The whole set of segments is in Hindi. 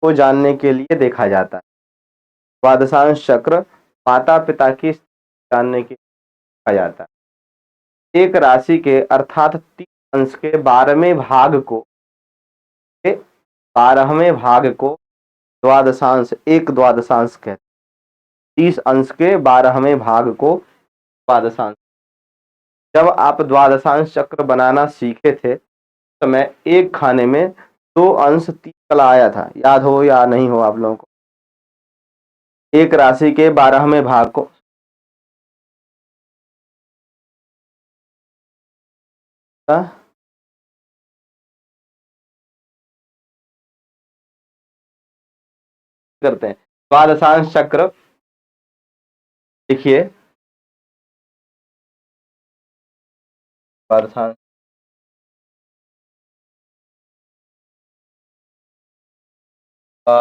को जानने के लिए देखा जाता है। द्वादशांश चक्र माता पिता की स्थिति जानने के लिए देखा जाता है। एक राशि के अर्थात 30 अंश के 12वें भाग को 12वें भाग को द्वादशांश एक द्वादशांश कहते हैं। 30 अंश के 12वें भाग को द्वादशांश। जब आप द्वादशांश चक्र बनाना सीखे थे तो मैं एक खाने में 2 अंश 30 कला आया था, याद हो या नहीं हो आप लोगों को। एक राशि के 12वें भाग को करते हैं द्वादशांश चक्र। देखिए द्वादशांश का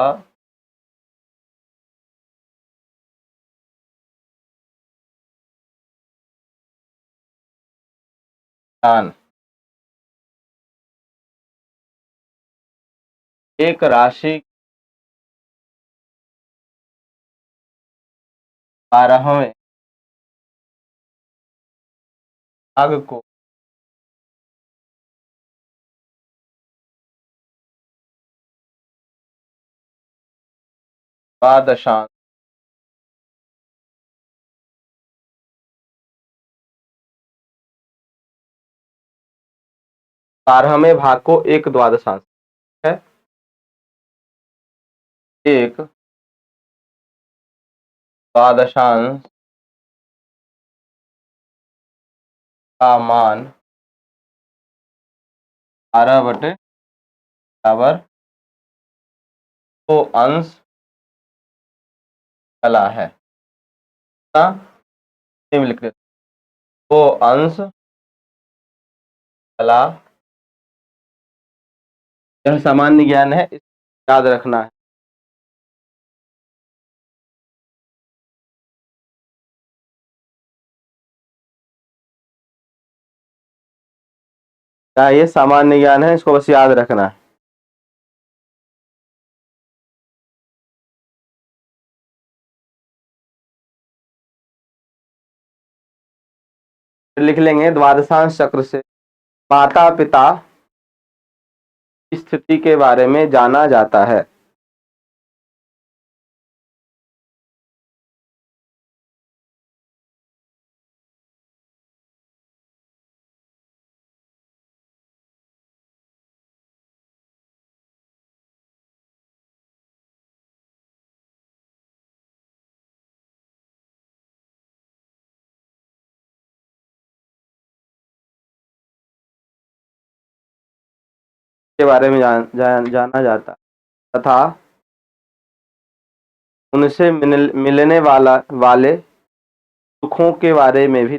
ज्ञान एक राशि 12वें भाग को द्वादशांश बारहवें भाग को एक द्वादशांश है। एक द्वादशांश का मान 12/2 अंश कला है। लिख देते 2 अंश कला। यह सामान्य ज्ञान है, याद रखना है। क्या ये सामान्य ज्ञान है, इसको बस याद रखना है। लिख लेंगे द्वादशांश चक्र से माता पिता की स्थिति के बारे में जाना जाता है। के बारे में जाना जाता है तथा उनसे मिलने वाले सुखों के बारे में भी,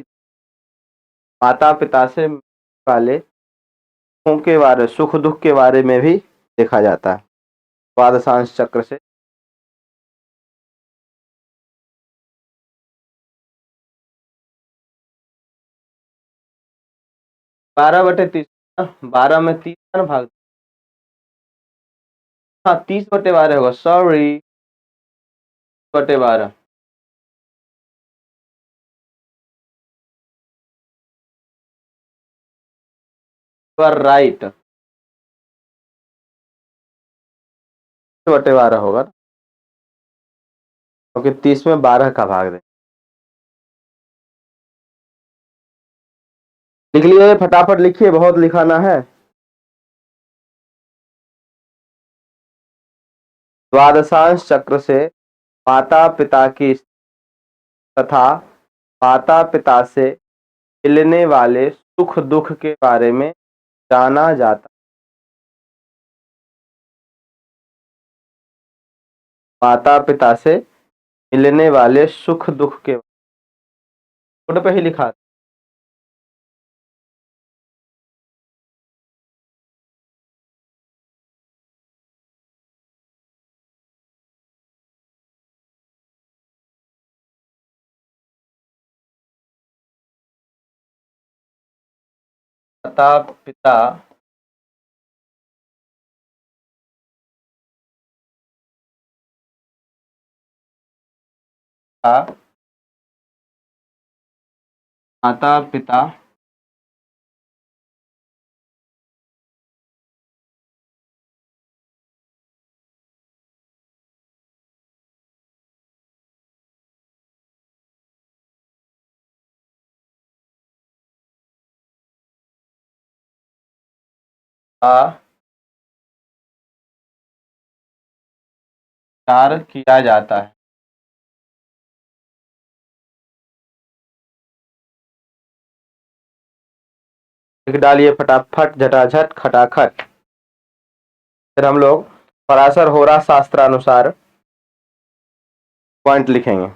माता पिता से मिलने वाले सुखों के बारे सुख दुख के बारे में भी देखा जाता है द्वादशांश चक्र से। 12/30 12 में 30 का भाग। हाँ 30/12 होगा, सॉरी 30/12। यू आर राइट, 30/12 होगा क्योंकि 30 में 12 का भाग दे। लिख लिए, फटाफट लिखिए, बहुत लिखाना है। द्वादशांश चक्र से माता पिता की तथा माता पिता से मिलने वाले सुख दुख के बारे में जाना जाता। माता पिता से मिलने वाले सुख दुख के बोर्ड पे ही लिखा। माता पिता माता पिता का विचार किया जाता है। लिख डालिए फटाफट, झटाझट, खटाखट। फिर हम लोग पराशर होरा शास्त्रानुसार पॉइंट लिखेंगे।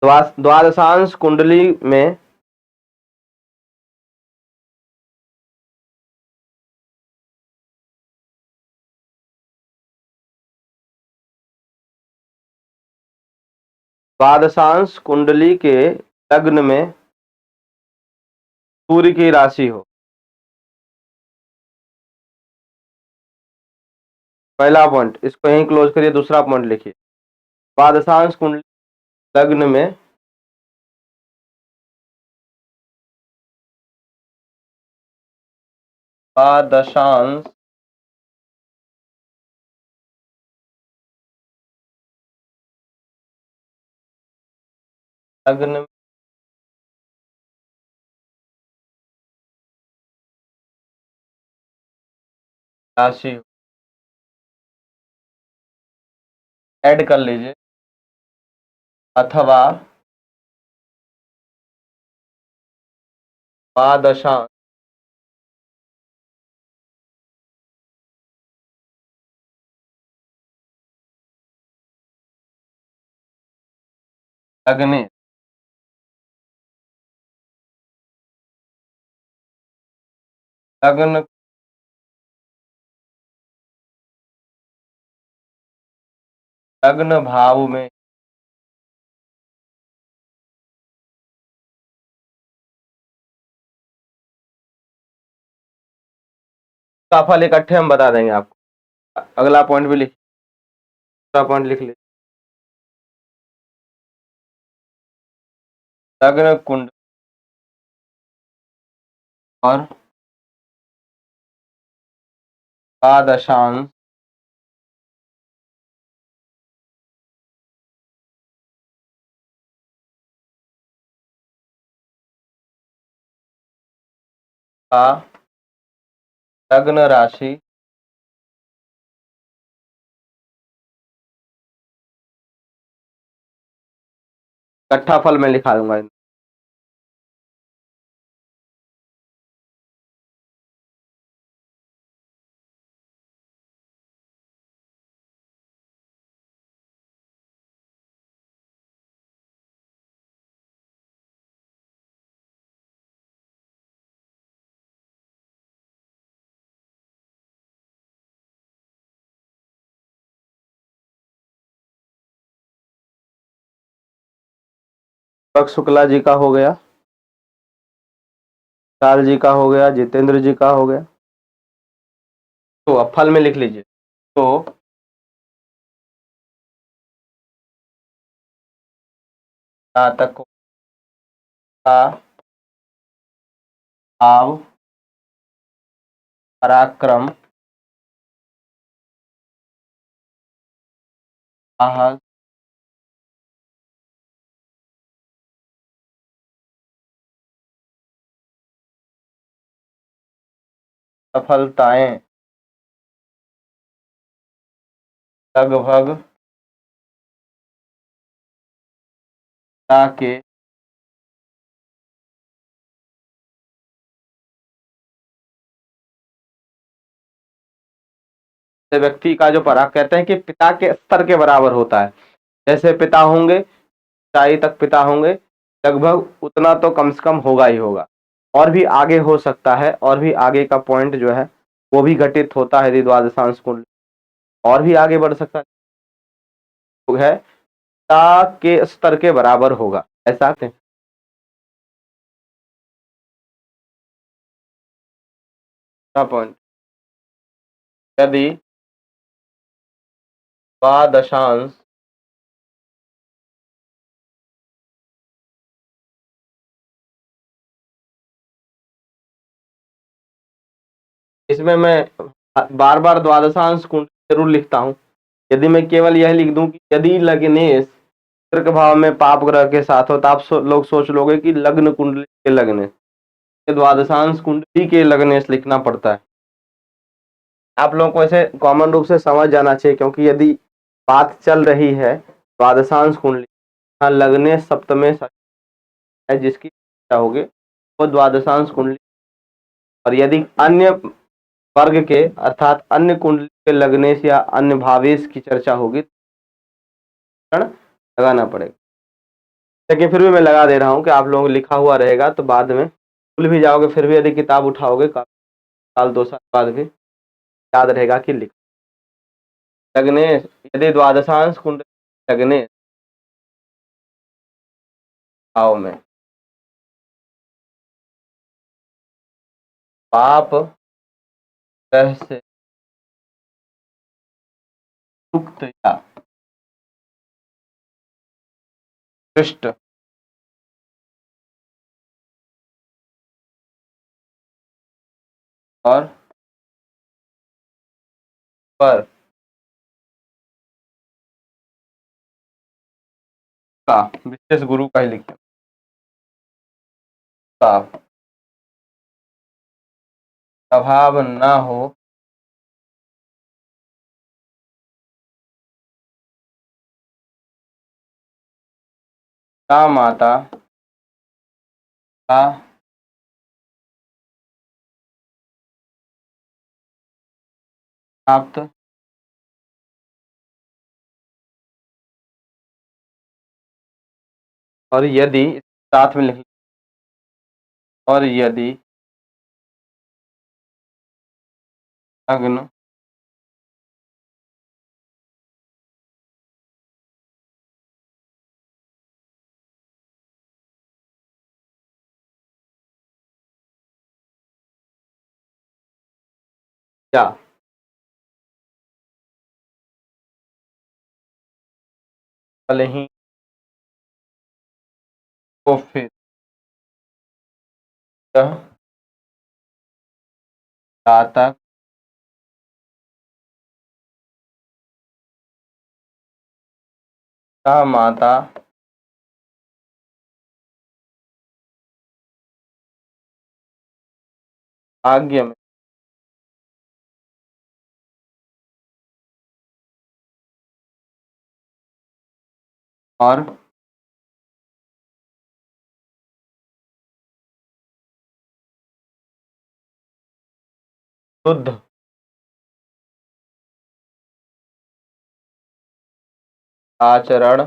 द्वादशांश कुंडली में द्वादशांश कुंडली के लग्न में सूर्य की राशि हो। पहला पॉइंट, इसको यहीं क्लोज करिए। दूसरा पॉइंट लिखिए, द्वादशांश कुंडली लग्न में द्वादशांश लग्न राशि हो। ऐड कर लीजिए, अथवा द्वादशांश लग्न लग्न लग्न भाव में का फल इकट्ठे हम बता देंगे आपको। अगला पॉइंट भी लिख, दूसरा पॉइंट लिख लीजिए, लग्न कुंड और द्वादशांश का लग्न राशि इकट्ठा फल मैं लिखा दूंगा। दीपक शुक्ला जी का हो गया, चार जी का हो गया, जितेंद्र जी का हो गया। तो अब फल में लिख लीजिए। तो नाटक का भाव पराक्रम साहस सफलताएं लगभग के व्यक्ति का जो पराक्रम कहते हैं कि पिता के स्तर के बराबर होता है। जैसे पिता होंगे, ऊंचाई तक पिता होंगे, लगभग उतना तो कम से कम होगा ही होगा। और भी आगे हो सकता है, और भी आगे का पॉइंट जो है वो भी घटित होता है यदि द्वादशांश कुंडली और भी आगे बढ़ सकता है। के स्तर के बराबर होगा, ऐसा कहें। पॉइंट, यदि द्वादशांश इसमें मैं बार बार द्वादशांश कुंडली जरूर लिखता हूं। यदि मैं केवल यह लिख दूं कि यदि लग्नेश तृक भाव में पाप ग्रह के साथ हो, तो आप लोग सोच लोगे कि लग्न कुंडली के लग्नेश, द्वादशांश कुंडली के लग्नेश लिखना पड़ता है। आप लोगों को ऐसे कॉमन रूप से समझ जाना चाहिए, क्योंकि यदि बात चल रही है द्वादशांश कुंडली, लग्नेश सप्तमेश है जिसकी चर्चा होगी वो द्वादशांश कुंडली, और यदि अन्य वर्ग के अर्थात अन्य कुंडली के लग्नेश या अन्य भावेश की चर्चा होगी तो लगाना पड़ेगा। लेकिन फिर भी मैं लगा दे रहा हूं कि आप लोगों को लिखा हुआ रहेगा, तो बाद में भूल भी जाओगे, फिर भी यदि किताब उठाओगे साल 2 साल बाद भी याद रहेगा कि लिख लग्नेश, यदि द्वादशांश कुंडली लग्नेश भाव में पाप ग्रह से युक्त या पृष्ठ और पर का विशेष गुरु का ही लिखें का प्रभाव न हो ता माता का प्राप्त और यदि साथ में लिख, और यदि लग्न या भले ही तो फिर यह जातक का माता भाग्य में और शुद्ध आचरण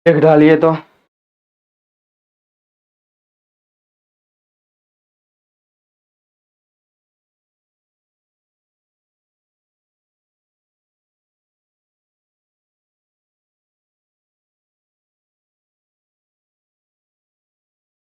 लिख डालिए तो